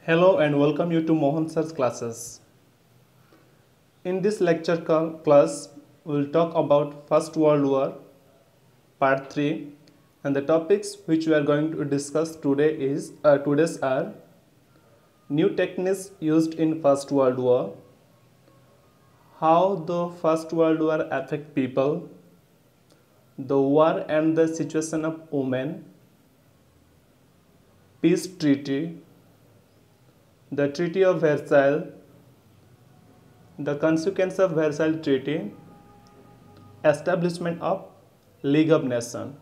Hello and welcome you to Mohan Sir's classes. In this lecture class, we will talk about First World War, Part 3, and the topics which we are going to discuss today's are new techniques used in First World War, how the First World War affect people, the war and the situation of women, peace treaty, the Treaty of Versailles, the consequence of Versailles Treaty, establishment of League of Nations.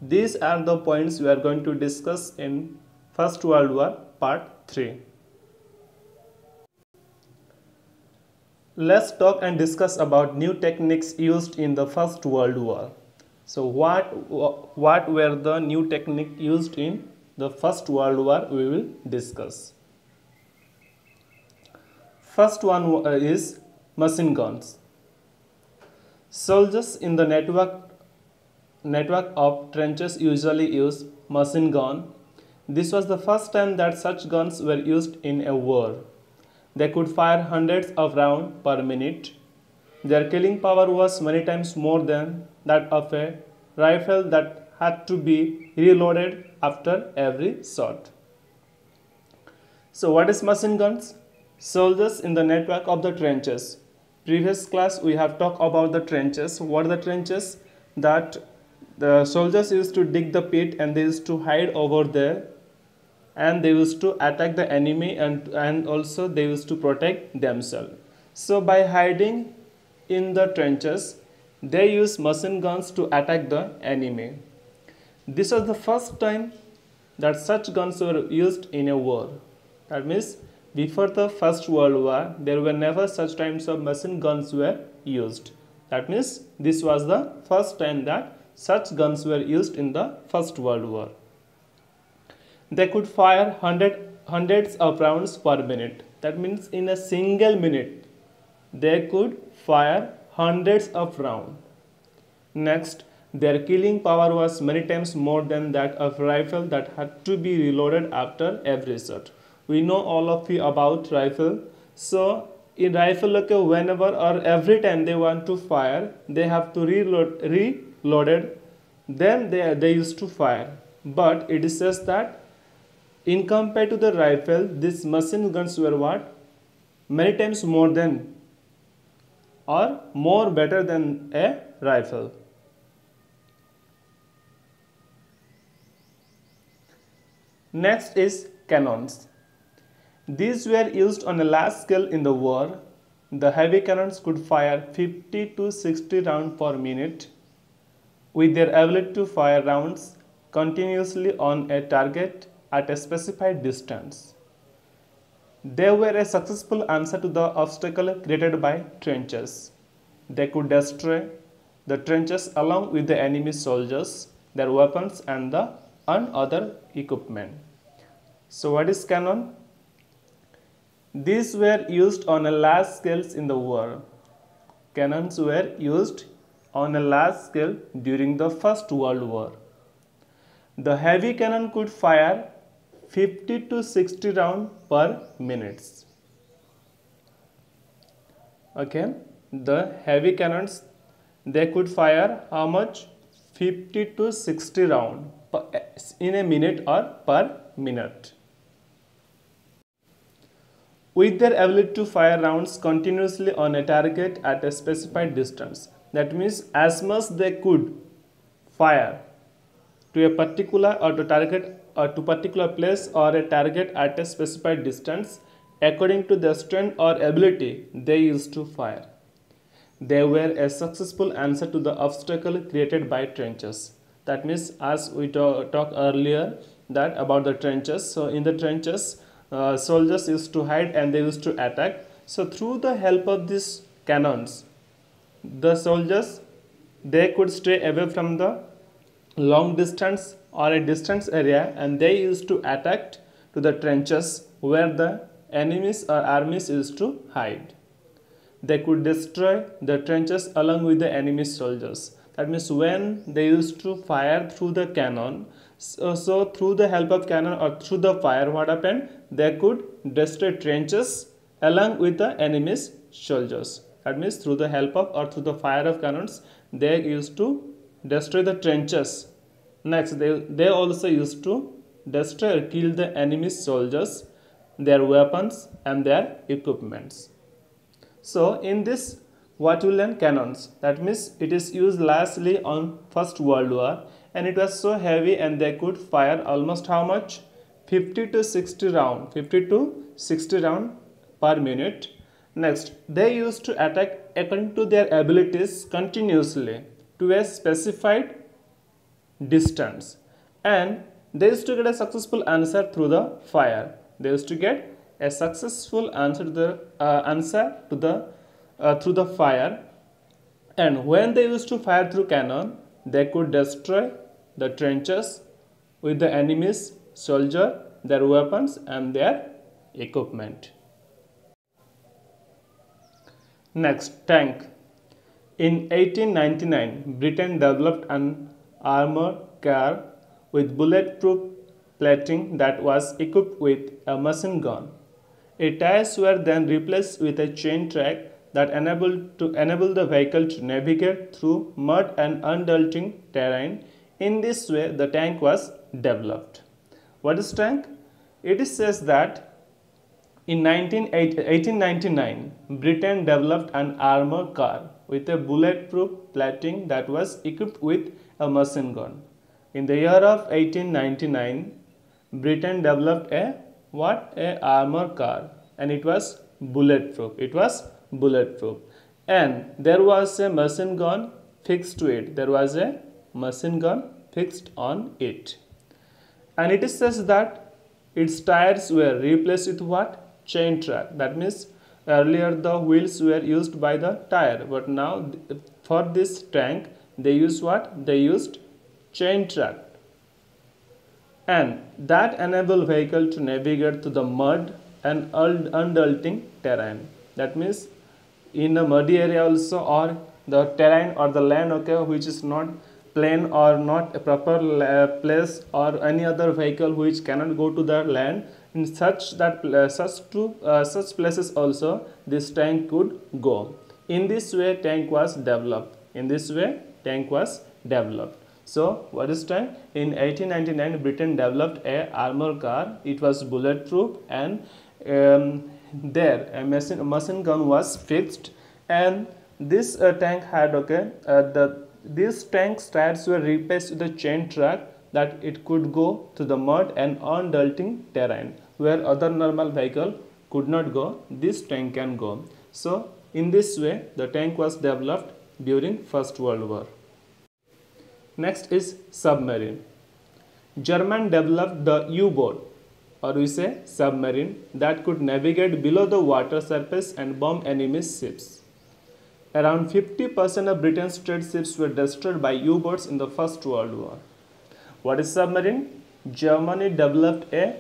These are the points we are going to discuss in First World War Part 3. Let's talk and discuss about new techniques used in the First World War. So what were the new techniques used in the First World War we will discuss. First one is machine guns. Soldiers in the network of trenches usually use machine gun. This was the first time that such guns were used in a war. They could fire hundreds of rounds per minute. Their killing power was many times more than that of a rifle that had to be reloaded after every shot. So what is machine guns? Soldiers in the network of the trenches. Previous class we have talked about the trenches. What are the trenches? That the soldiers used to dig the pit and they used to hide over there, and they used to attack the enemy and also they used to protect themselves. So by hiding in the trenches, they use machine guns to attack the enemy. This was the first time that such guns were used in a war. That means before the First World War, there were never such types of machine guns were used. That means this was the first time that such guns were used in the First World War. They could fire hundreds of rounds per minute. That means in a single minute, they could fire hundreds of rounds. Next, their killing power was many times more than that of rifle that had to be reloaded after every shot. We know all of you about rifle. So in rifle, whenever or every time they want to fire, they have to reloaded. Then they used to fire. But it says that in compared to the rifle, these machine guns were what? Many times more than or more better than a rifle. Next is cannons. These were used on a large scale in the war. The heavy cannons could fire 50 to 60 rounds per minute. With their ability to fire rounds continuously on a target at a specified distance, they were a successful answer to the obstacle created by trenches. They could destroy the trenches along with the enemy soldiers, their weapons and other equipment. So what is cannon? These were used on a large scale in the war. Cannons were used on a large scale during the First World War. The heavy cannon could fire 50 to 60 rounds per minute. Okay, the heavy cannons, they could fire how much? 50 to 60 rounds in a minute or per minute. With their ability to fire rounds continuously on a target at a specified distance. That means as much they could fire to a particular or to target or to particular place or a target at a specified distance, according to their strength or ability, they used to fire. They were a successful answer to the obstacle created by trenches. That means as we talked earlier that about the trenches. So in the trenches, soldiers used to hide and they used to attack. So through the help of these cannons, the soldiers, they could stay away from the long distance or a distance area, and they used to attack to the trenches where the enemies or armies used to hide. They could destroy the trenches along with the enemy soldiers. That means when they used to fire through the cannon, So through the help of cannon or through the fire, what happened? They could destroy trenches along with the enemy's soldiers. That means through the help of or through the fire of cannons, they used to destroy the trenches. Next, they also used to destroy or kill the enemy's soldiers, their weapons and their equipments. So in this what we learn cannons, that means it is used lastly on First World War, and it was so heavy and they could fire almost how much? 50 to 60 round per minute. Next, they used to attack according to their abilities continuously to a specified distance, and they used to get a successful answer through the fire. They used to get a successful answer to the through the fire, and when they used to fire through cannon, they could destroy the trenches with the enemy's soldier, their weapons and their equipment. Next, tank. In 1899, Britain developed an armored car with bulletproof plating that was equipped with a machine gun. Its tires were then replaced with a chain track that enabled the vehicle to navigate through mud and undulating terrain. In this way, the tank was developed. What is tank? It says that in 1899, Britain developed an armored car with a bulletproof plating that was equipped with a machine gun. In the year of 1899, Britain developed a armored car, and it was bulletproof. It was bulletproof, and there was a machine gun fixed to it. There was a machine gun fixed on it, and it says that its tires were replaced with what? Chain track. That means earlier the wheels were used by the tire, but now for this tank they used what? They used chain track, and that enabled vehicle to navigate through the mud and undulating terrain. That means in a muddy area also, or the terrain or the land, okay, which is not plain or not a proper place, or any other vehicle which cannot go to the land, in such places also this tank could go. In this way tank was developed. So what is tank? In 1899, Britain developed a armored car. It was bulletproof, and there a machine gun was fixed, and this tank had these tanks tires were replaced with a chain track that it could go to the mud and undulating terrain where other normal vehicle could not go. This tank can go. So in this way the tank was developed during First World War. Next is submarine. German developed the U-boat, or we say submarine, that could navigate below the water surface and bomb enemy ships. Around 50% of Britain's trade ships were destroyed by U-boats in the First World War. What is submarine? Germany developed a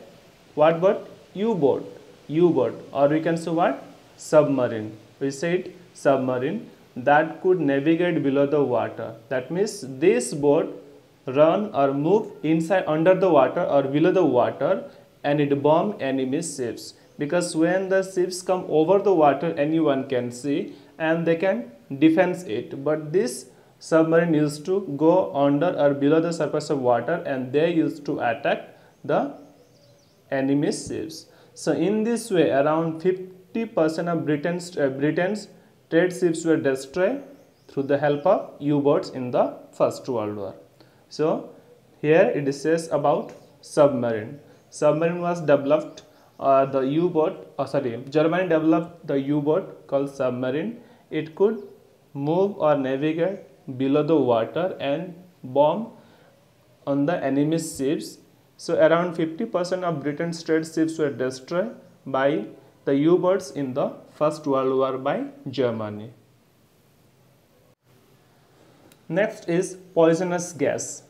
what boat? U-boat, or we can say what? Submarine. We said submarine that could navigate below the water. That means this boat run or move inside under the water or below the water, and it bomb enemy ships, because when the ships come over the water anyone can see and they can defend it, but this submarine used to go under or below the surface of water, and they used to attack the enemy ships. So in this way around 50% of Britain's trade ships were destroyed through the help of U-boats in the First World War. So here it says about submarine. Submarine was developed, Germany developed the U-boat called submarine. It could move or navigate below the water and bomb on the enemy ships. So around 50% of Britain's trade ships were destroyed by the U-boats in the First World War by Germany. Next is poisonous gas.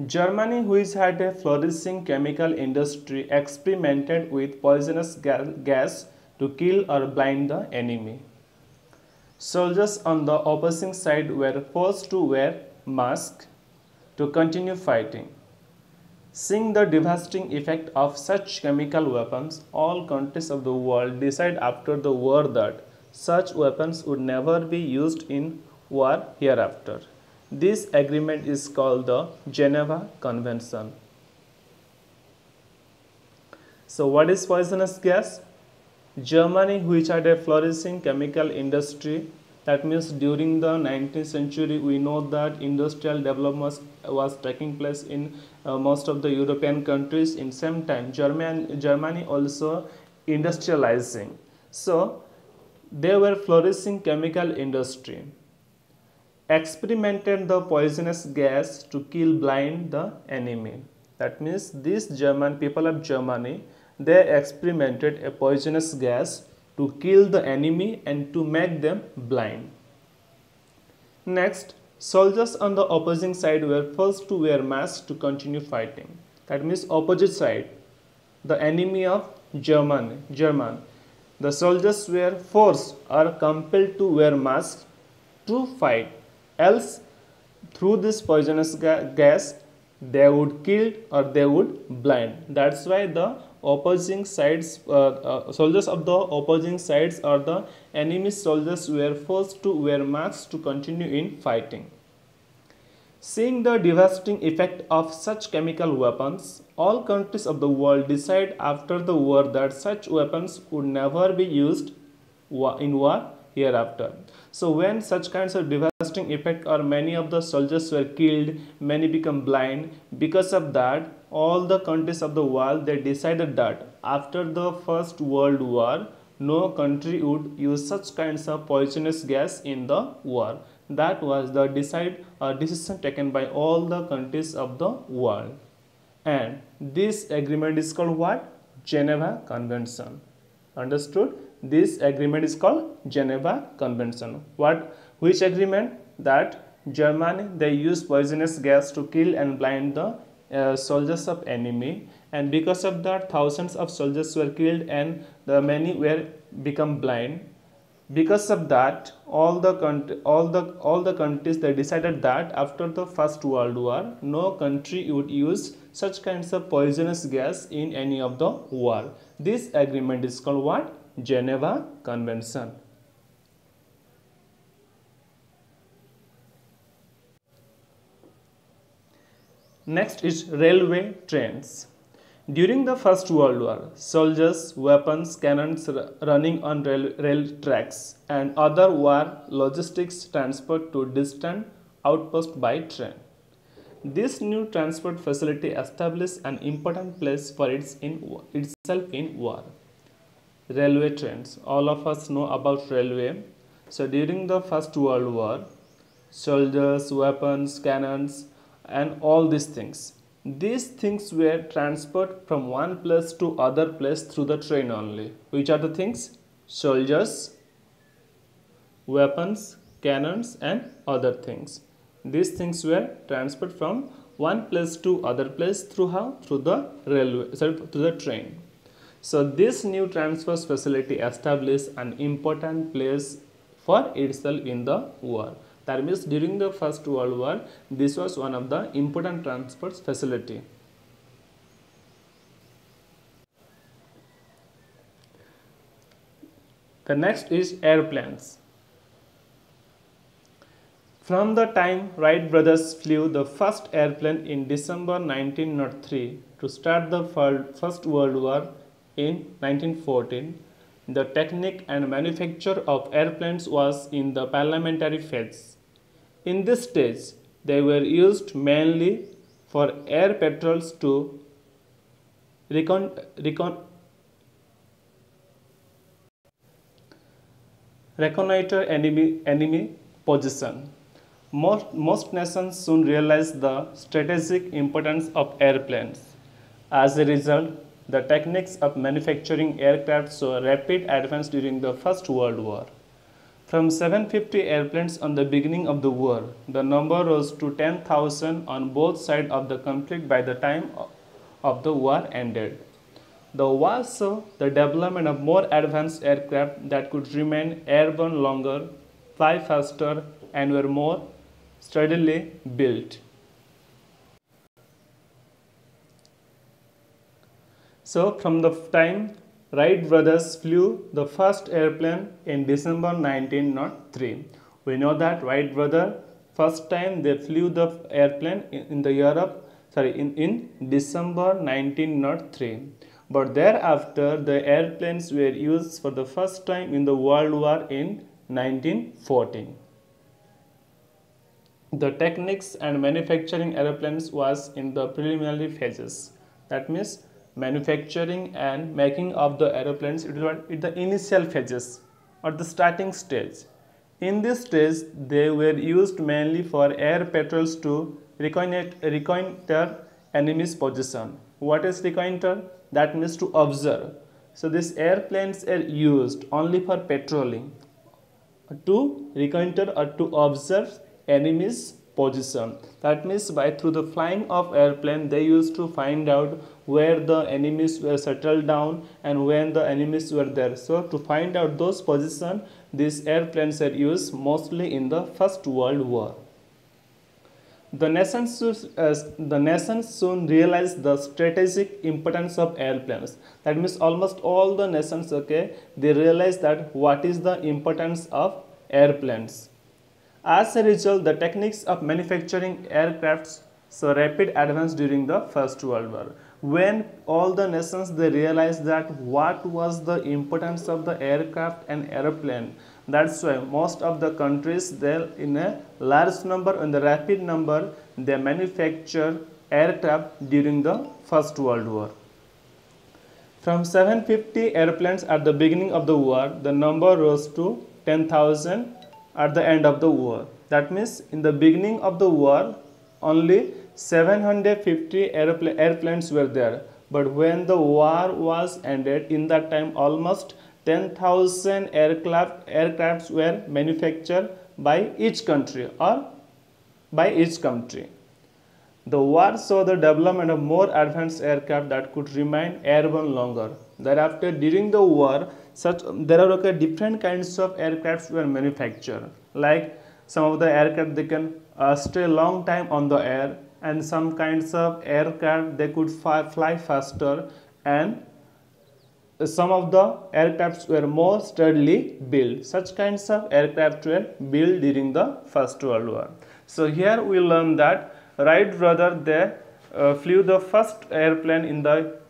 Germany, which had a flourishing chemical industry, experimented with poisonous gas to kill or blind the enemy. Soldiers on the opposing side were forced to wear masks to continue fighting. Seeing the devastating effect of such chemical weapons, all countries of the world decided after the war that such weapons would never be used in war hereafter. This agreement is called the Geneva Convention. So what is poisonous gas? Germany, which had a flourishing chemical industry, that means during the 19th century we know that industrial development was taking place in most of the European countries. In same time Germany also industrializing, so they were flourishing chemical industry, experimented the poisonous gas to kill blind the enemy. That means these German people of Germany, they experimented a poisonous gas to kill the enemy and to make them blind. Next, soldiers on the opposing side were forced to wear masks to continue fighting. That means opposite side, the enemy of German. The soldiers were forced or compelled to wear masks to fight. Else, through this poisonous gas, they would kill or they would blind. That's why the opposing sides, soldiers of the opposing sides or the enemy soldiers were forced to wear masks to continue in fighting. Seeing the devastating effect of such chemical weapons, all countries of the world decided after the war that such weapons would never be used in war hereafter. So when such kinds of devastating effect or many of the soldiers were killed, many become blind, because of that all the countries of the world, they decided that after the First World War no country would use such kinds of poisonous gas in the war. That was the decision taken by all the countries of the world, and this agreement is called what? Geneva Convention. Understood? This agreement is called Geneva Convention. Which agreement? That Germany, they used poisonous gas to kill and blind the soldiers of enemy, and because of that thousands of soldiers were killed and the many were become blind. Because of that all the countries, they decided that after the First World War no country would use such kinds of poisonous gas in any of the war. This agreement is called what? Geneva Convention. Next is railway trains. During the First World War, soldiers, weapons, cannons running on rail tracks and other war logistics transport to distant outposts by train. This new transport facility established an important place for itself in war. Railway trains. All of us know about railway. So during the First World War, soldiers, weapons, cannons, and all these things were transferred from one place to other place through the train only. Which are the things? Soldiers, weapons, cannons, and other things. These things were transferred from one place to other place through how? Through the railway, through the train. So this new transfer facility established an important place for itself in the war. That means during the First World War, this was one of the important transport facility. The next is airplanes. From the time Wright brothers flew the first airplane in December 1903 to start the First World War in 1914, the technique and manufacture of airplanes was in the parliamentary phase. In this stage, they were used mainly for air patrols to reconnoiter enemy position. Most nations soon realized the strategic importance of airplanes. As a result, the techniques of manufacturing aircraft saw rapid advance during the First World War. From 750 airplanes on the beginning of the war, the number rose to 10,000 on both sides of the conflict by the time of the war ended. The war saw the development of more advanced aircraft that could remain airborne longer, fly faster, and were more steadily built. So from the time Wright brothers flew the first airplane in December 1903. We know that Wright brother first time they flew the airplane in the Europe, in December 1903. But thereafter the airplanes were used for the first time in the World War in 1914. The techniques and manufacturing airplanes was in the preliminary phases. That means manufacturing and making of the aeroplanes, it was in the initial phases or the starting stage. In this stage, they were used mainly for air patrols to reconnoiter enemy's position. What is reconnoiter? That means to observe. So these airplanes are used only for patrolling, to reconnoiter or to observe enemy's position. That means through the flying of airplane, they used to find out where the enemies were settled down and when the enemies were there. So to find out those positions, these airplanes are used mostly in the First World War. The nations soon realized the strategic importance of airplanes. That means almost all the nations, they realized that what is the importance of airplanes. As a result, the techniques of manufacturing aircrafts saw rapid advance during the First World War. When all the nations they realized that what was the importance of the aircraft and airplane, that's why most of the countries they in a large number, in the rapid number, they manufacture aircraft during the First World War. From 750 airplanes at the beginning of the war, the number rose to 10,000 at the end of the war. That means in the beginning of the war, only 750 airplanes were there. But when the war was ended, in that time almost 10,000 aircrafts were manufactured by each country or by each country. The war saw the development of more advanced aircraft that could remain airborne longer. Thereafter, during the war, there are different kinds of aircrafts were manufactured. Like some of the aircraft they can stay a long time on the air, and some kinds of aircraft they could fly faster, and some of the aircrafts were more sturdily built. Such kinds of aircraft were built during the First World War. So here we learn that Wright brother they flew the first airplane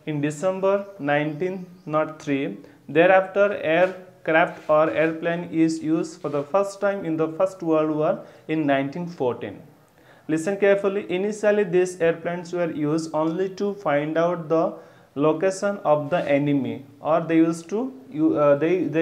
in December 1903. Thereafter, aircraft or airplane is used for the first time in the First World War in 1914. Listen carefully. Initially, these airplanes were used only to find out the location of the enemy, or they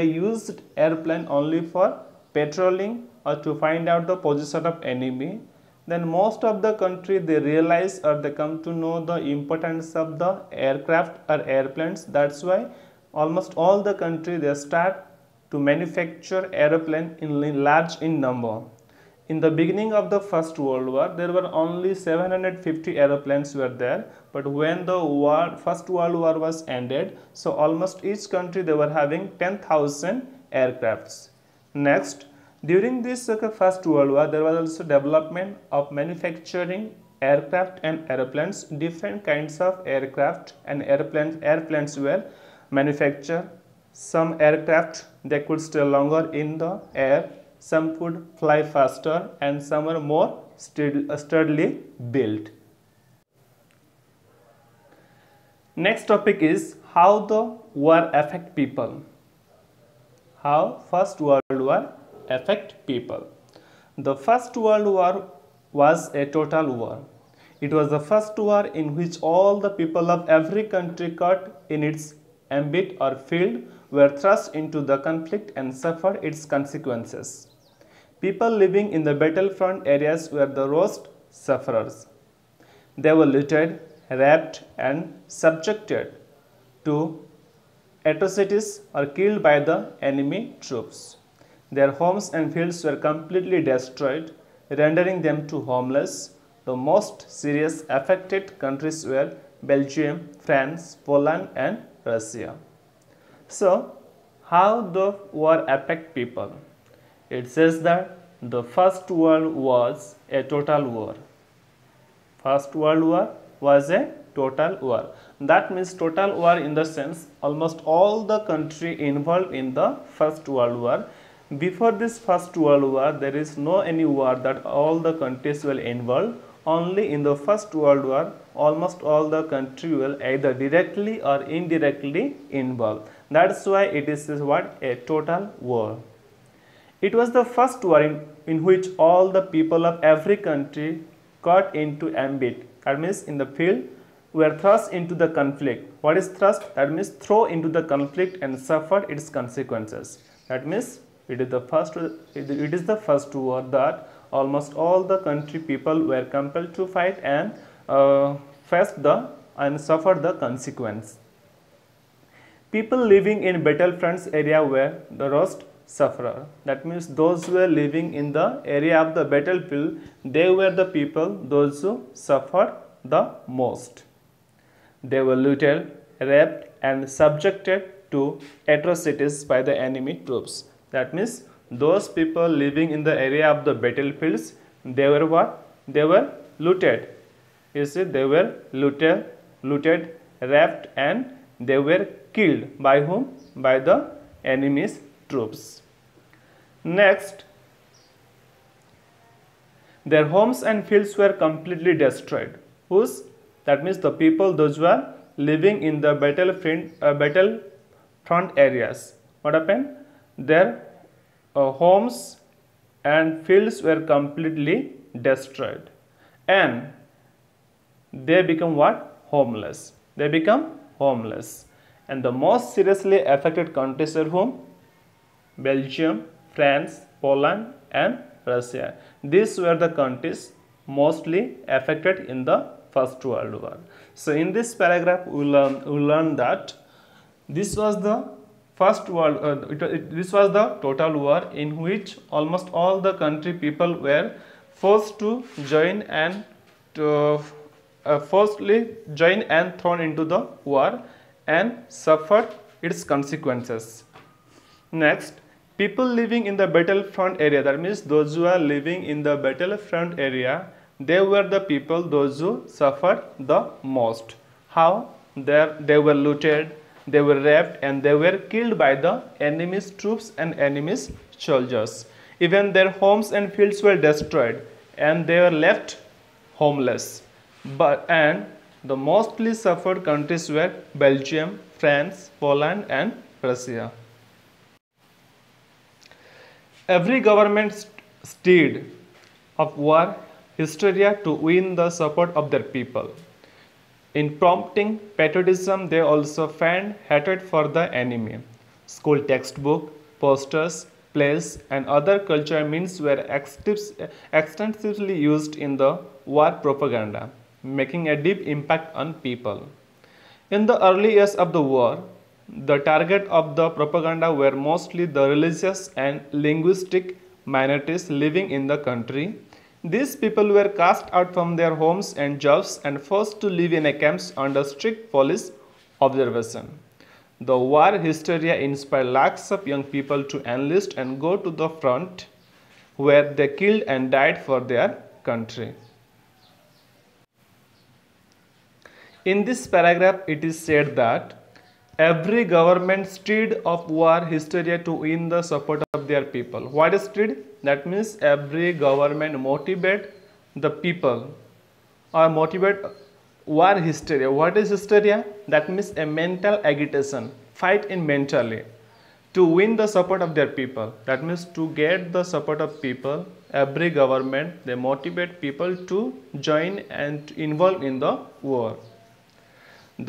used airplane only for patrolling or to find out the position of enemy. Then most of the country they realize or they come to know the importance of the aircraft or airplanes. That's why almost all the country they start to manufacture airplane in large in number. In the beginning of the First World War, there were only 750 airplanes were there. But when the First World War was ended, so almost each country they were having 10,000 aircrafts. Next, during this First World War, there was also development of manufacturing aircraft and airplanes. Different kinds of aircraft and airplanes were manufactured. Some aircraft they could stay longer in the air, some could fly faster, and some are more sturdily built. Next topic is how the war affect people. How First World War affect people. The First World War was a total war. It was the first war in which all the people of every country caught in its ambit or field were thrust into the conflict and suffered its consequences. People living in the battlefront areas were the worst sufferers. They were looted, raped, and subjected to atrocities or killed by the enemy troops. Their homes and fields were completely destroyed, rendering them to homeless. The most serious affected countries were Belgium, France, Poland, and Russia. So, how the war affect people? It says that the First World was a total war. First World War was a total war. That means total war in the sense almost all the country involved in the First World War. Before this First World War, there is no any war that all the countries will involve. Only in the First World War, almost all the country will either directly or indirectly involved. That's why it is what? A total war. It was the first war in which all the people of every country got into ambit. That means in the field were thrust into the conflict. What is thrust? That means throw into the conflict and suffer its consequences. That means it is the first war that almost all the country people were compelled to fight and suffer the consequence. People living in battlefronts area were the worst sufferer. That means those who were living in the area of the battlefield, they were the people, those who suffered the most. They were looted, raped and subjected to atrocities by the enemy troops. That means those people living in the area of the battlefields, they were what? They were looted. You see, they were looted, raped and they were killed. By whom? By the enemy's troops. Next, their homes and fields were completely destroyed. Whose? That means the people, those who are living in the battlefront areas. What happened? Their homes and fields were completely destroyed and they become what? Homeless. They become homeless. And the most seriously affected countries are whom? Belgium, France, Poland and Russia. These were the countries mostly affected in the First World War. So in this paragraph we learn that this was the this was the total war in which almost all the country people were forced to join and thrown into the war and suffered its consequences. Next, people living in the battlefront area, that means those who are living in the battlefront area, they were the people, those who suffered the most. How? They were looted, they were raped and they were killed by the enemy's troops and enemy's soldiers. Even their homes and fields were destroyed and they were left homeless. And the mostly suffered countries were Belgium, France, Poland and Russia. Every government steered of war hysteria to win the support of their people. In prompting patriotism, they also fanned hatred for the enemy. School textbook, posters, plays, and other cultural means were extensively used in the war propaganda, making a deep impact on people. In the early years of the war, the target of the propaganda were mostly the religious and linguistic minorities living in the country. These people were cast out from their homes and jobs and forced to live in camps under strict police observation. The war hysteria inspired lakhs of young people to enlist and go to the front, where they killed and died for their country. In this paragraph, it is said that every government steered of war hysteria to win the support of their people. What is steered? That means every government motivate the people or motivate war hysteria. What is hysteria? That means a mental agitation, fight in mentally to win the support of their people. That means to get the support of people, every government, they motivate people to join and involve in the war. In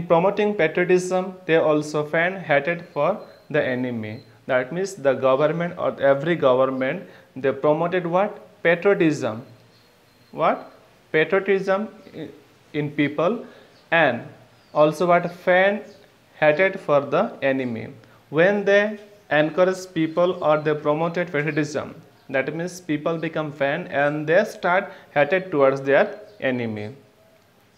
promoting patriotism, they also fan hatred for the enemy. That means the government or every government, they promoted what? Patriotism. What? Patriotism in people, and also what? Fan hatred for the enemy. When they encourage people or they promoted patriotism, that means people become fan and they start hatred towards their enemy.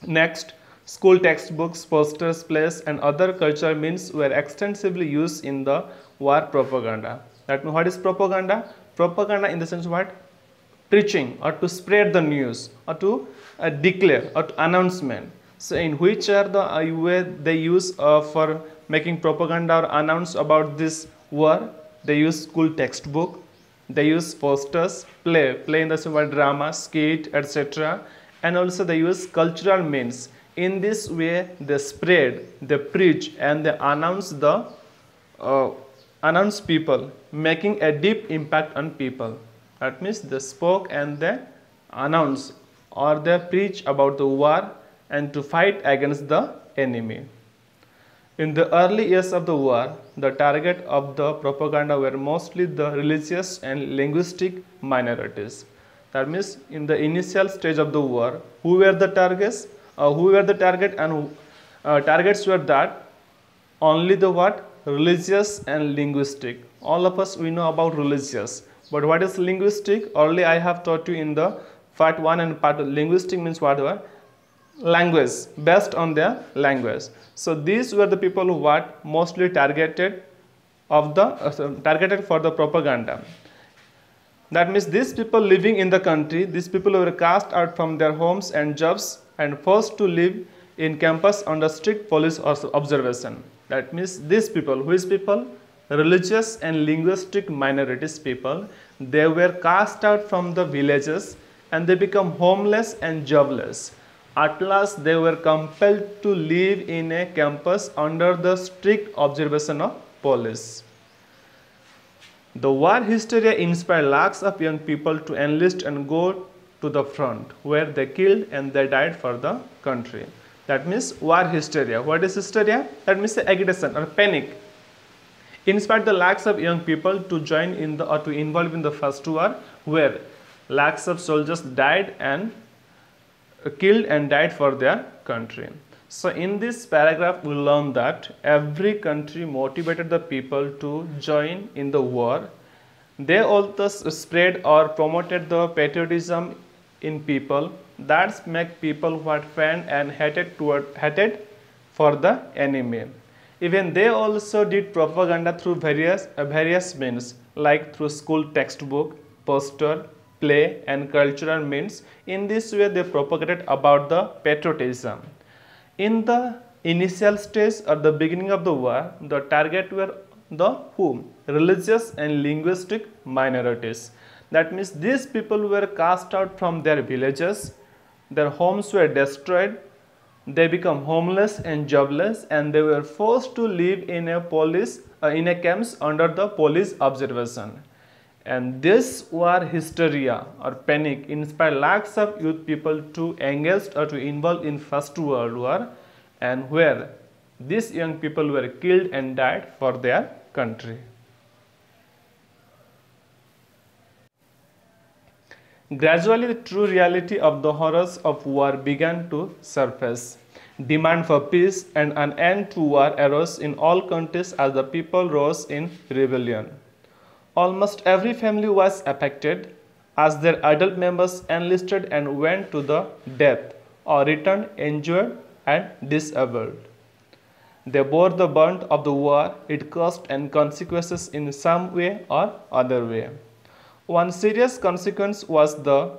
Next, school textbooks, posters, plays and other cultural means were extensively used in the war propaganda. That means what is propaganda? Propaganda in the sense what? preaching or to spread the news or to declare or to announcement. So in which are the way they use for making propaganda or announce about this war? They use school textbook, they use posters, play in the simple drama, skit, etc. And also they use cultural means. In this way they spread, they preach and they announce announce people, making a deep impact on people. That means they spoke and they announce or they preach about the war and to fight against the enemy. In the early years of the war, the target of the propaganda were mostly the religious and linguistic minorities. That means in the initial stage of the war, who were the targets? Who were the target and targets were that only the what? Religious and linguistic. All of us we know about religious, but what is linguistic? Early I have taught you in the part 1 and part 2. Linguistic means whatever language, based on their language. So these were the people who were mostly targeted of the targeted for the propaganda. That means these people living in the country, these people were cast out from their homes and jobs and forced to live in campus under strict police observation. That means these people, which people? Religious and linguistic minorities people, they were cast out from the villages and they become homeless and jobless. At last they were compelled to live in a campus under the strict observation of police. The war hysteria inspired lakhs of young people to enlist and go to the front, where they killed and they died for the country. That means war hysteria. What is hysteria? That means agitation or panic. Inspired the lakhs of young people to join in the or to involve in the first war, where lakhs of soldiers died and killed and died for their country. So in this paragraph we learn that every country motivated the people to join in the war. They also spread or promoted the patriotism in people that make people what fan and hated for the enemy. Even they also did propaganda through various means, like through school textbook, poster, play and cultural means. In this way they propagated about the patriotism. In the initial stage or the beginning of the war, the target were the whom? Religious and linguistic minorities. That means these people were cast out from their villages, their homes were destroyed, they become homeless and jobless and they were forced to live in a camps under the police observation. And this war hysteria or panic inspired lakhs of youth people to engage or to involve in First World War, and where these young people were killed and died for their country. Gradually, the true reality of the horrors of war began to surface. Demand for peace and an end to war arose in all countries as the people rose in rebellion. Almost every family was affected as their adult members enlisted and went to the death or returned injured and disabled. They bore the brunt of the war, its cost and consequences in some way or other way. One serious consequence was the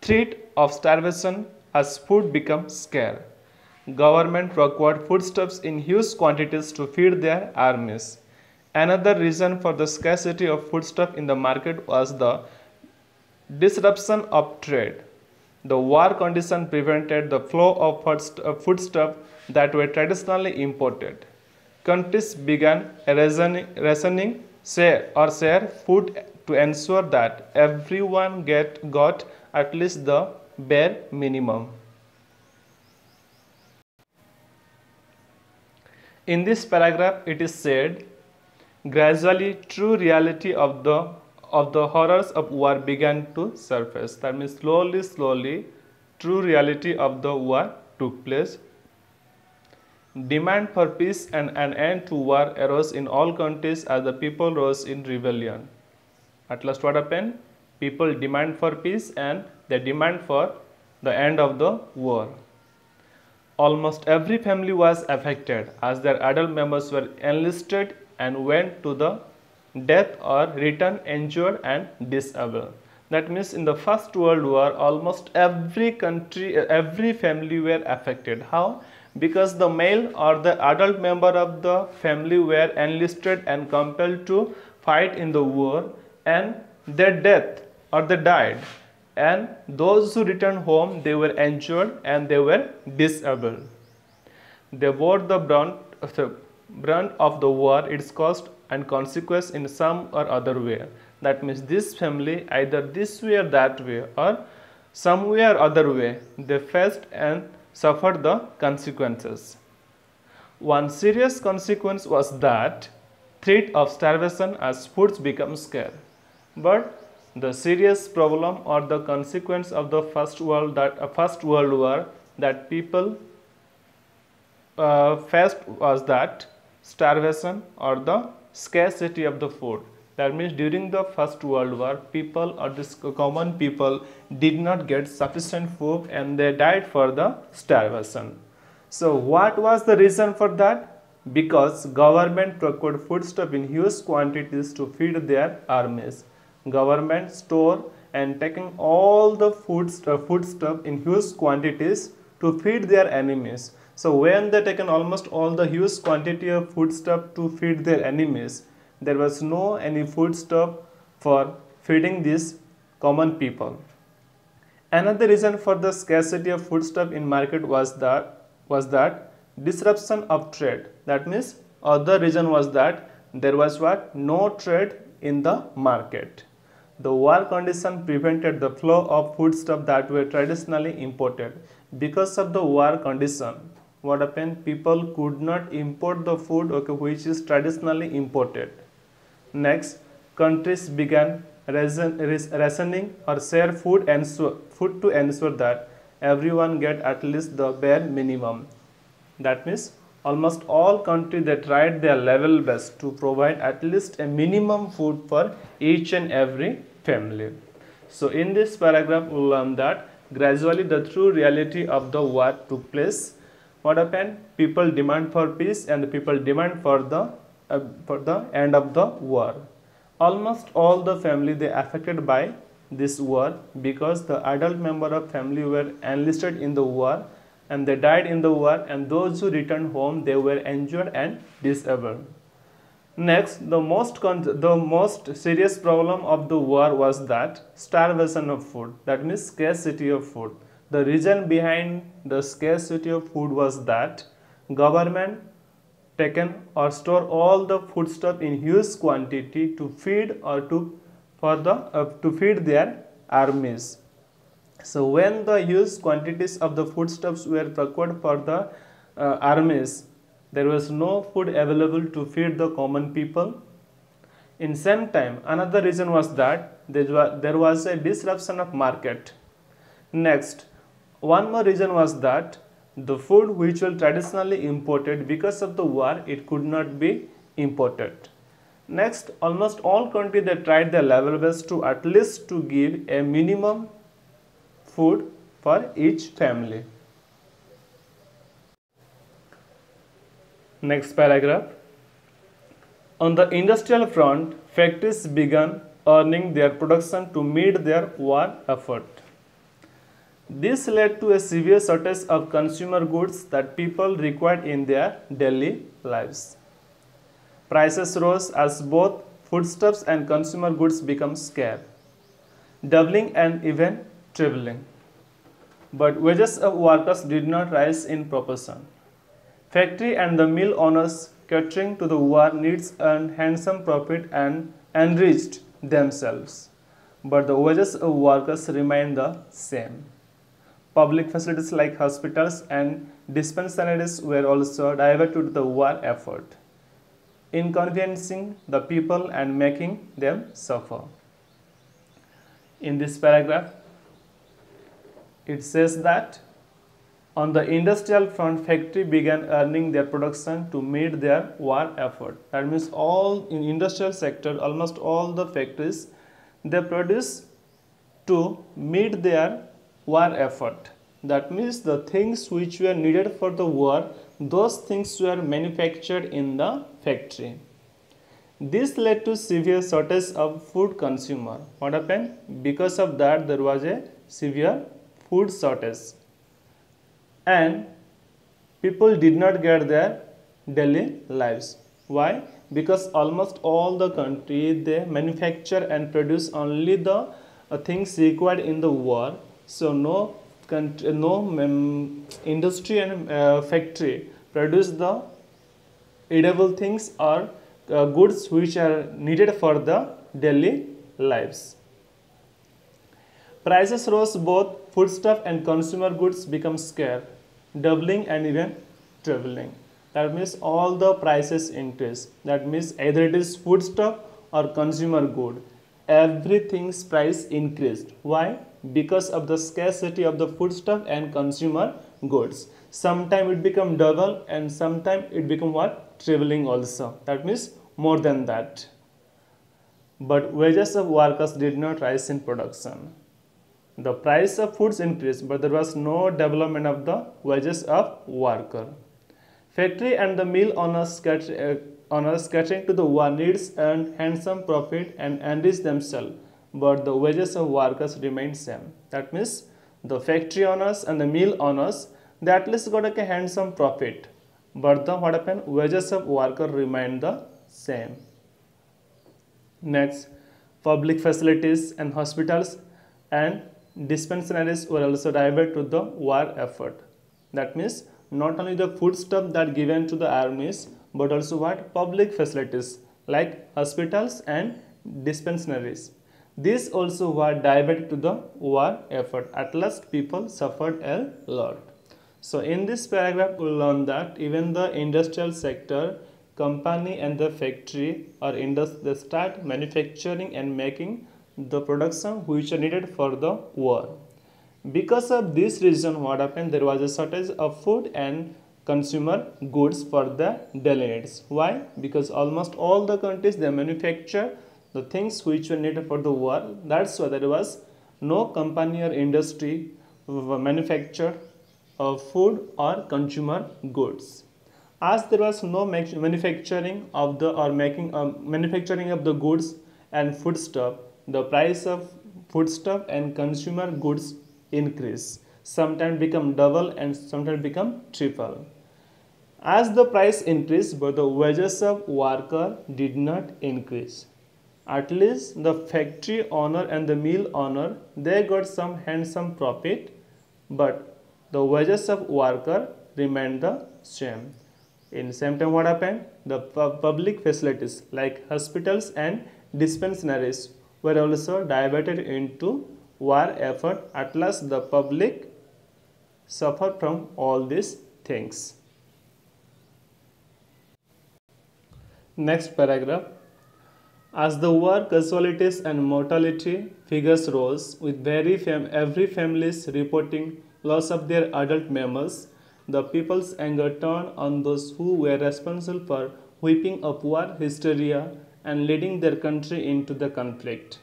threat of starvation as food became scarce. Government procured foodstuffs in huge quantities to feed their armies. Another reason for the scarcity of foodstuff in the market was the disruption of trade. The war condition prevented the flow of foodstuff that were traditionally imported. Countries began rationing share food to ensure that everyone got at least the bare minimum. In this paragraph, it is said, gradually true reality of the horrors of war began to surface. That means slowly, true reality of the war took place. Demand for peace and an end to war arose in all countries as the people rose in rebellion. At last what happened? People demand for peace and they demand for the end of the war. Almost every family was affected as their adult members were enlisted and went to the death or returned injured and disabled. That means in the First World War, almost every country, every family were affected. How? Because the male or the adult member of the family were enlisted and compelled to fight in the war, and their death or they died. And those who returned home, they were injured and they were disabled. They bore the brunt of the war, its cost and consequence in some or other way. That means this family, either this way or that way, or some way or other way, they faced and suffered the consequences. One serious consequence was that threat of starvation as foods become scarce. But the serious problem or the consequence of the First World War that people faced was that starvation or the scarcity of the food. That means during the First World War, people or this common people did not get sufficient food and they died for the starvation. So what was the reason for that? Because government procured foodstuff in huge quantities to feed their armies. Government store and taking all the foodstuff in huge quantities to feed their enemies. So when they taken almost all the huge quantity of foodstuff to feed their enemies, there was no any foodstuff for feeding these common people. Another reason for the scarcity of foodstuff in market was that disruption of trade. That means other reason was that there was what? No trade in the market. The war condition prevented the flow of foodstuff that were traditionally imported. Because of the war condition, what happened? People could not import the food which is traditionally imported. Next, countries began rationing or share food to ensure that everyone get at least the bare minimum. That means almost all countries they tried their level best to provide at least a minimum food for each and every family. So in this paragraph we learn that gradually the true reality of the war took place. What happened? People demand for peace and the people demand for the end of the war. Almost all the family they affected by this war because the adult member of family were enlisted in the war and they died in the war, and those who returned home they were injured and disabled. Next, the most serious problem of the war was that starvation of food. That means scarcity of food. The reason behind the scarcity of food was that government taken or store all the foodstuff in huge quantity to feed or to feed their armies. So when the huge quantities of the foodstuffs were procured for the armies, there was no food available to feed the common people. In same time, another reason was that there was a disruption of market. Next, one more reason was that the food which was traditionally imported, because of the war, it could not be imported. Next, almost all countries they tried their level best to at least to give a minimum food for each family. Next paragraph. On the industrial front, factories began earning their production to meet their war effort. This led to a severe shortage of consumer goods that people required in their daily lives. Prices rose as both foodstuffs and consumer goods became scarce, doubling and even tripling. But wages of workers did not rise in proportion. Factory and the mill owners catering to the war needs earned handsome profit and enriched themselves. But the wages of workers remained the same. Public facilities like hospitals and dispensaries were also diverted to the war effort, inconveniencing the people and making them suffer. In this paragraph, it says that on the industrial front, factory began earning their production to meet their war effort. That means all in industrial sector, almost all the factories, they produce to meet their war effort. That means the things which were needed for the war, those things were manufactured in the factory. This led to severe shortage of food consumer. What happened? Because of that, there was a severe food shortage, and people did not get their daily lives. Why? Because almost all the country, they manufacture and produce only the things required in the war. So no country, no industry and factory produce the edible things or goods which are needed for the daily lives. Prices rose, both foodstuff and consumer goods become scarce, doubling and even trebling. That means all the prices increase. That means either it is foodstuff or consumer good. Everything's price increased. Why? Because of the scarcity of the foodstuff and consumer goods. Sometimes it become double and sometimes it become what? Trebling also. That means more than that. But wages of workers did not rise in production. The price of foods increased, but there was no development of the wages of worker. Factory and the mill owners catering to the war needs earned handsome profit and enriched themselves, but the wages of workers remained same. That means the factory owners and the mill owners, they at least got a handsome profit, but the what happened? Wages of worker remained the same. Next, public facilities and hospitals and dispensaries were also diverted to the war effort. That means not only the food stuff that given to the armies, but also what? Public facilities like hospitals and dispensaries. These also were diverted to the war effort. At last people suffered a lot. So in this paragraph we will learn that even the industrial sector, company and the factory or industry, they start manufacturing and making the production which are needed for the war. Because of this reason, what happened? There was a shortage of food and consumer goods for the daily needs. Why? Because almost all the countries, they manufacture the things which were needed for the war. That's why there was no company or industry manufacture of food or consumer goods. As there was no manufacturing of the or making manufacturing of the goods and foodstuff, the price of foodstuff and consumer goods increase. Sometimes become double and sometimes become triple. As the price increased, but the wages of worker did not increase. At least the factory owner and the mill owner, they got some handsome profit, but the wages of worker remained the same. In same time, what happened? The public facilities like hospitals and dispensaries were also diverted into war effort. At last the public suffered from all these things. Next paragraph. As the war casualties and mortality figures rose, with every families reporting loss of their adult members, the people's anger turned on those who were responsible for whipping up war hysteria and leading their country into the conflict.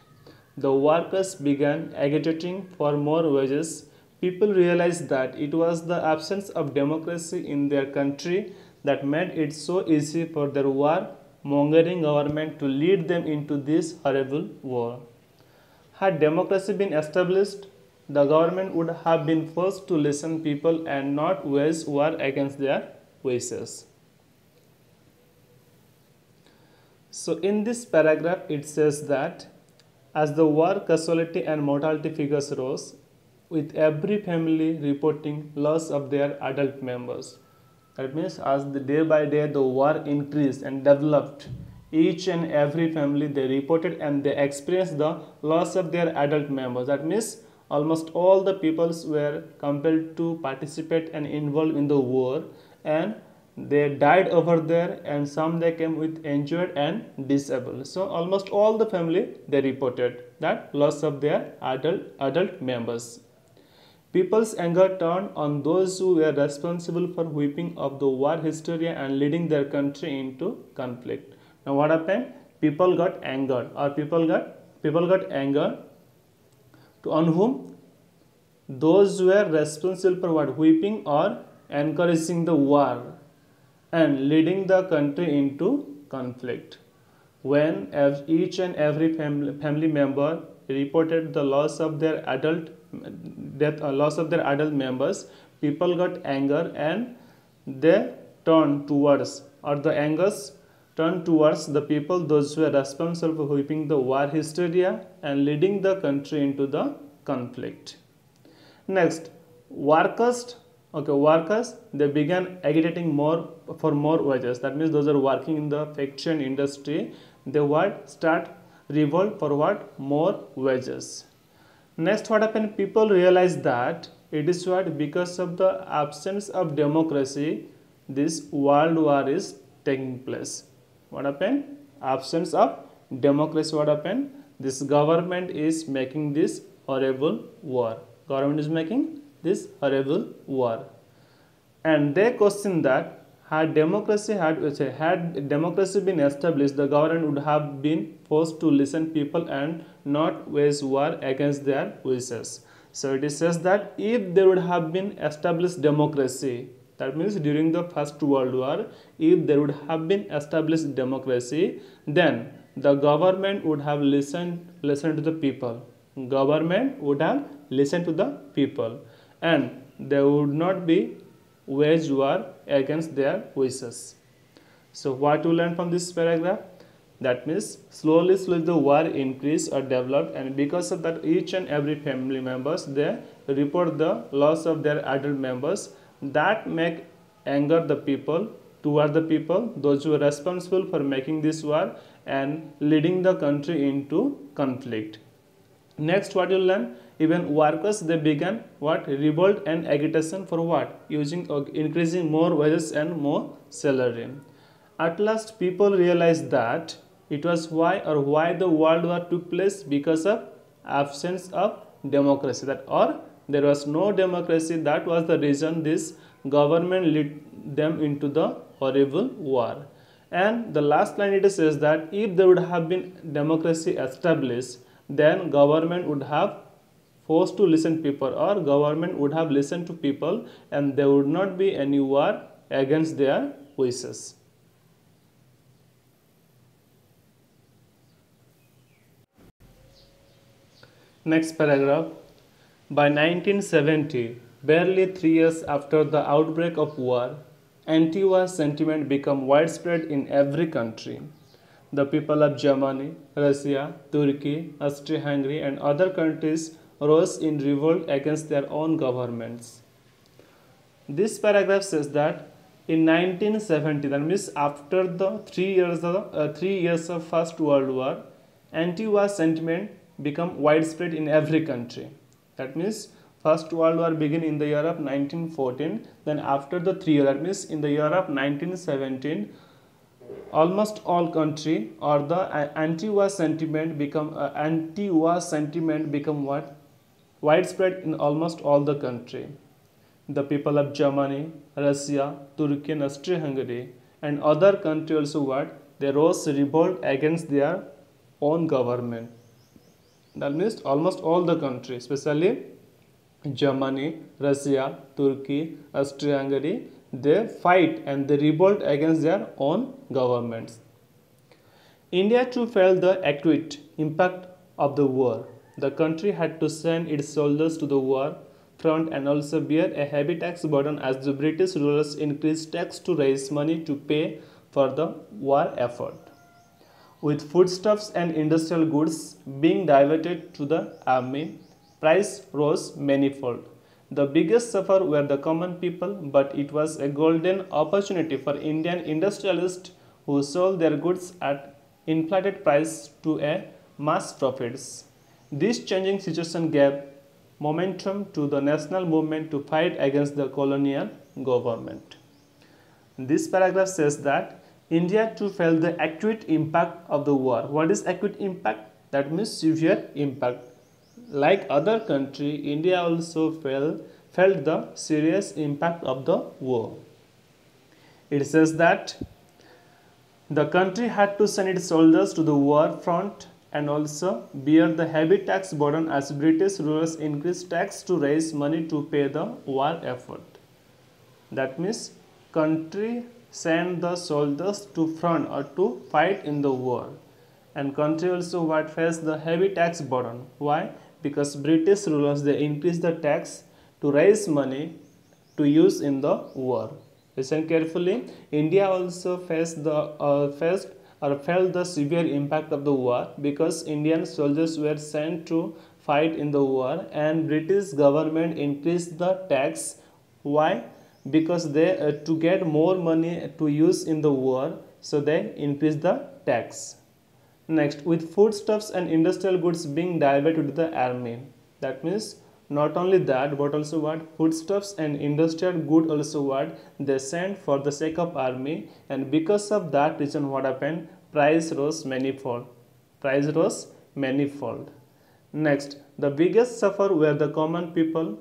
The workers began agitating for more wages. People realized that it was the absence of democracy in their country that made it so easy for their war-mongering government to lead them into this horrible war. Had democracy been established, the government would have been forced to listen people and not wage war against their wishes. So in this paragraph it says that as the war casualty and mortality figures rose, with every family reporting loss of their adult members. That means as the day by day the war increased and developed, each and every family they reported and they experienced the loss of their adult members. That means almost all the peoples were compelled to participate and involved in the war, and they died over there, and some they came with injured and disabled. So almost all the family they reported that loss of their adult members. People's anger turned on those who were responsible for whipping up the war hysteria and leading their country into conflict. Now what happened? People got angered, or people got angered to on whom? Those who were responsible for what? Whipping or encouraging the war and leading the country into conflict. when each and every family member reported the loss of their adult loss of their adult members, people got anger and they turned towards, or the angers turned towards the people, those who were responsible for whipping the war hysteria and leading the country into the conflict. Next, workers they began agitating more for more wages. That means those are working in the factory and industry, they would start revolt for what? More wages. Next, what happened? People realized that it is what, because of the absence of democracy, this world war is taking place. What happened? Absence of democracy. What happened? This government is making this horrible war. Government is making this horrible war. And they question that had democracy been established, the government would have been forced to listen people and not wage war against their wishes. So it says that if there would have been established democracy, that means during the First World War, if there would have been established democracy, then the government would have listened to the people. Government would have listened to the people, and there would not be wage war against their wishes. So what you learn from this paragraph? That means slowly the war increased or developed, and because of that each and every family members they report the loss of their adult members, that make anger the people toward the people, those who are responsible for making this war and leading the country into conflict. Next, what you learn? Even workers they began what? Revolt and agitation for what? Using increasing more wages and more salary. At last, people realized that it was why the World War took place, because of absence of democracy. There was no democracy. That was the reason this government led them into the horrible war. And the last line it says that if there would have been democracy established, then government would have forced to listen people, or government would have listened to people, and there would not be any war against their wishes. Next paragraph. By 1970, barely 3 years after the outbreak of war, anti-war sentiment became widespread in every country. The people of Germany, Russia, Turkey, Austria-Hungary and other countries rose in revolt against their own governments. This paragraph says that in 1970, that means after the 3 years of First World War, anti-war sentiment became widespread in every country. That means First World War began in the year of 1914. Then after the 3 years, that means in the year of 1917, almost all country or the anti-war sentiment become what? Widespread in almost all the country. The people of Germany, Russia, Turkey and Austria-Hungary and other countries also what? They rose revolt against their own government. That means almost all the countries, especially Germany, Russia, Turkey, Austria-Hungary, they fight and they revolt against their own governments. India too felt the acute impact of the war. The country had to send its soldiers to the war front and also bear a heavy tax burden as the British rulers increased tax to raise money to pay for the war effort. With foodstuffs and industrial goods being diverted to the army, price rose manifold. The biggest sufferer were the common people, but it was a golden opportunity for Indian industrialists who sold their goods at inflated price to a mass profits. This changing situation gave momentum to the national movement to fight against the colonial government. This paragraph says that India too felt the acute impact of the war. What is acute impact? That means severe impact. Like other country, India also felt the serious impact of the war. It says that the country had to send its soldiers to the war front and also bear the heavy tax burden as British rulers increased tax to raise money to pay the war effort. That means country sent the soldiers to front or to fight in the war, and country also what faced the heavy tax burden. Why? Because British rulers they increased the tax to raise money to use in the war. Listen carefully. India also faced or felt the severe impact of the war because Indian soldiers were sent to fight in the war and British government increased the tax. Why? Because they to get more money to use in the war, so they increased the tax. Next, with foodstuffs and industrial goods being diverted to the army. That means not only that, but also what foodstuffs and industrial good also what they sent for the sake of army, and because of that reason, what happened? Price rose manifold. Price rose manifold. Next, the biggest suffer were the common people,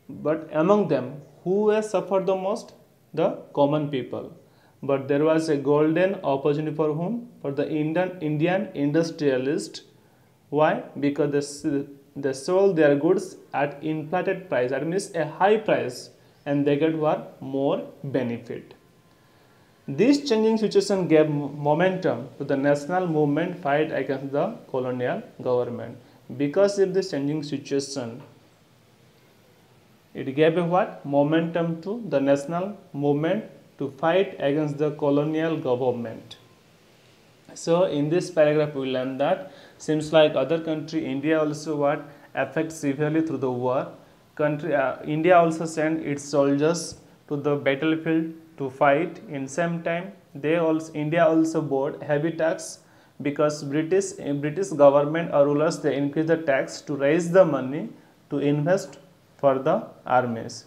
but among them, who were suffered the most? The common people. But there was a golden opportunity for whom? For the Indian industrialist. Why? Because they sold their goods at inflated price. That means a high price, and they get what? More benefit. This changing situation gave momentum to the national movement fight against the colonial government. Because of this changing situation, it gave a what? Momentum to the national movement to fight against the colonial government. So in this paragraph we learn that seems like other country, India also what? Affected severely through the war. India also sent its soldiers to the battlefield to fight. In same time, India also bore heavy tax because British government or rulers they increased the tax to raise the money to invest for the armies.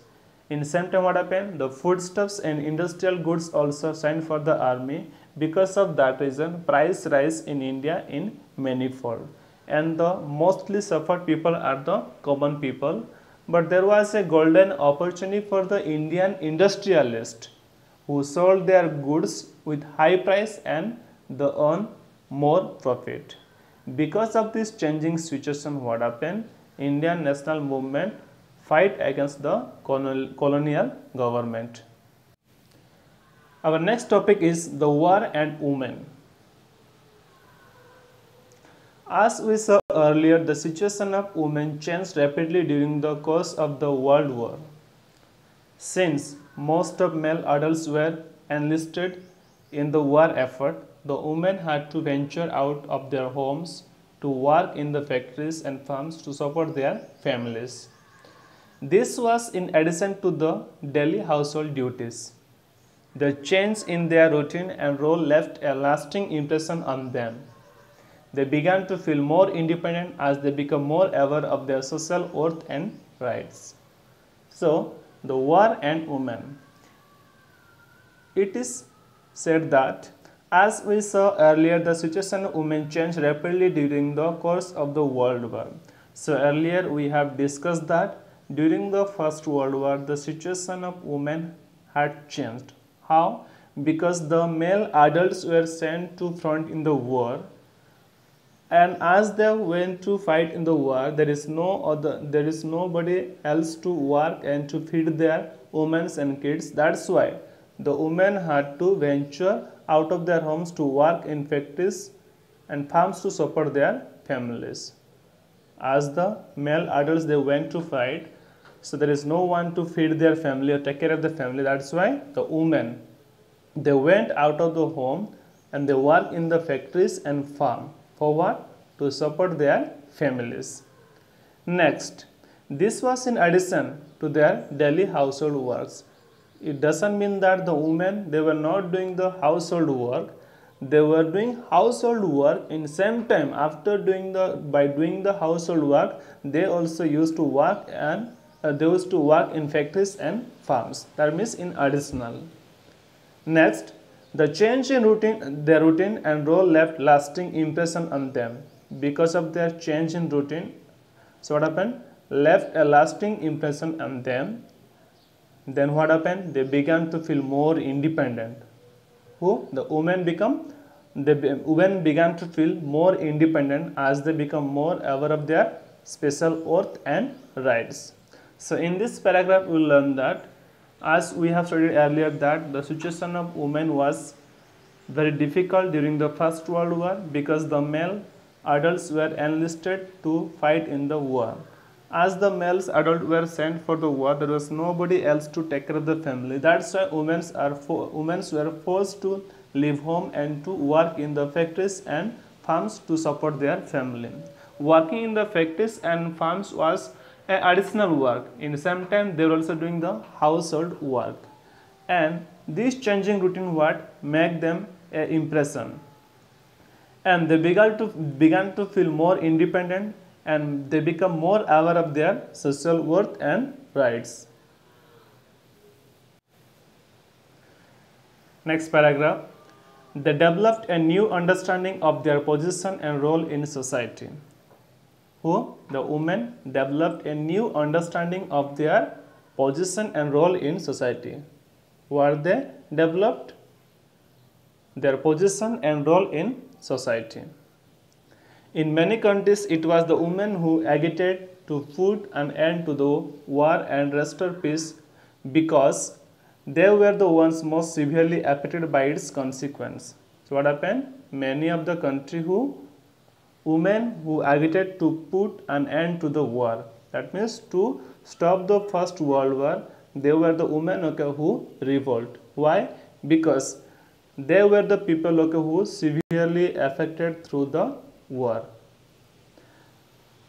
In same time, what happened? The foodstuffs and industrial goods also sent for the army. Because of that reason, price rise in India in manifold, and the mostly suffered people are the common people. But there was a golden opportunity for the Indian industrialist who sold their goods with high price and they earn more profit. Because of this changing situation, what happened? Indian national movement fight against the colonial government. Our next topic is the war and women. As we saw earlier, the situation of women changed rapidly during the course of the World War. Since most of male adults were enlisted in the war effort, the women had to venture out of their homes to work in the factories and farms to support their families. This was in addition to the daily household duties. The change in their routine and role left a lasting impression on them. They began to feel more independent as they become more aware of their social worth and rights. So, the war and women. It is said that, as we saw earlier, the situation of women changed rapidly during the course of the World War. So, earlier we have discussed that during the First World War, the situation of women had changed. How? Because the male adults were sent to front in the war, and as they went to fight in the war, there is nobody else to work and to feed their women and kids. That's why the women had to venture out of their homes to work in factories and farms to support their families. As the male adults they went to fight, so there is no one to feed their family or take care of the family. That's why the women they went out of the home and they worked in the factories and farm. For what? To support their families. Next, this was in addition to their daily household works. It doesn't mean that the women they were not doing the household work. They were doing household work in same time. After doing the household work, they also used to work in factories and farms. That means in additional. Next, the change in their routine and role left lasting impression on them. Because of their change in routine, so what happened? Left a lasting impression on them. Then what happened? They began to feel more independent. The women began to feel more independent as they become more aware of their special worth and rights. So in this paragraph we will learn that, as we have studied earlier, that the situation of women was very difficult during the First World War because the male adults were enlisted to fight in the war. As the males adults were sent for the war, there was nobody else to take care of the family. That's why women were forced to leave home and to work in the factories and farms to support their family. Working in the factories and farms was an additional work. In the same time, they were also doing the household work. And this changing routine what make them an impression. And they began to feel more independent, and they become more aware of their social worth and rights. Next paragraph. They developed a new understanding of their position and role in society. Who? The women developed a new understanding of their position and role in society. Were they developed? Their position and role in society. In many countries, it was the women who agitated to put an end to the war and restore peace because they were the ones most severely affected by its consequence. So what happened? Many of the countries women who agitated to put an end to the war. That means to stop the First World War, they were the women who revolt. Why? Because they were the people who severely affected through the war.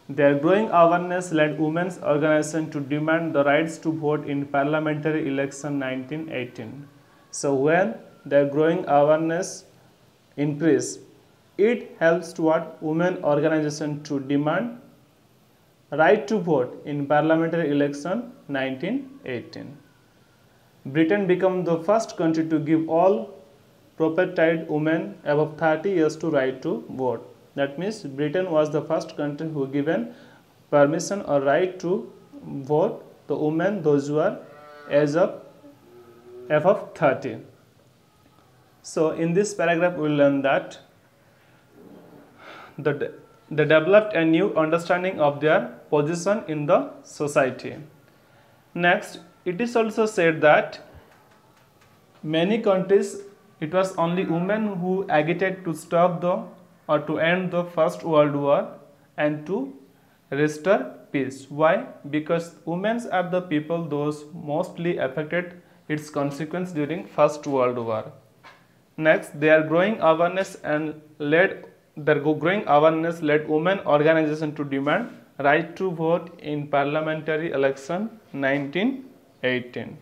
Their growing awareness led women's organization to demand the rights to vote in parliamentary election 1918. So when their growing awareness increased, it helps toward women organization to demand right to vote in parliamentary election 1918. Britain became the first country to give all propertied women above 30 years to right to vote. That means Britain was the first country who given permission or right to vote the women, those who are age of above 30. So in this paragraph we will learn that they developed a new understanding of their position in the society. Next, it is also said that many countries it was only women who agitated to stop or to end the First World War and to restore peace. Why? Because women are the people those mostly affected its consequence during First World War. Next, their growing awareness led women organization to demand right to vote in parliamentary election 1918.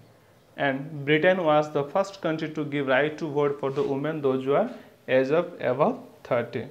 And Britain was the first country to give right to vote for the women, those who are age of above 30.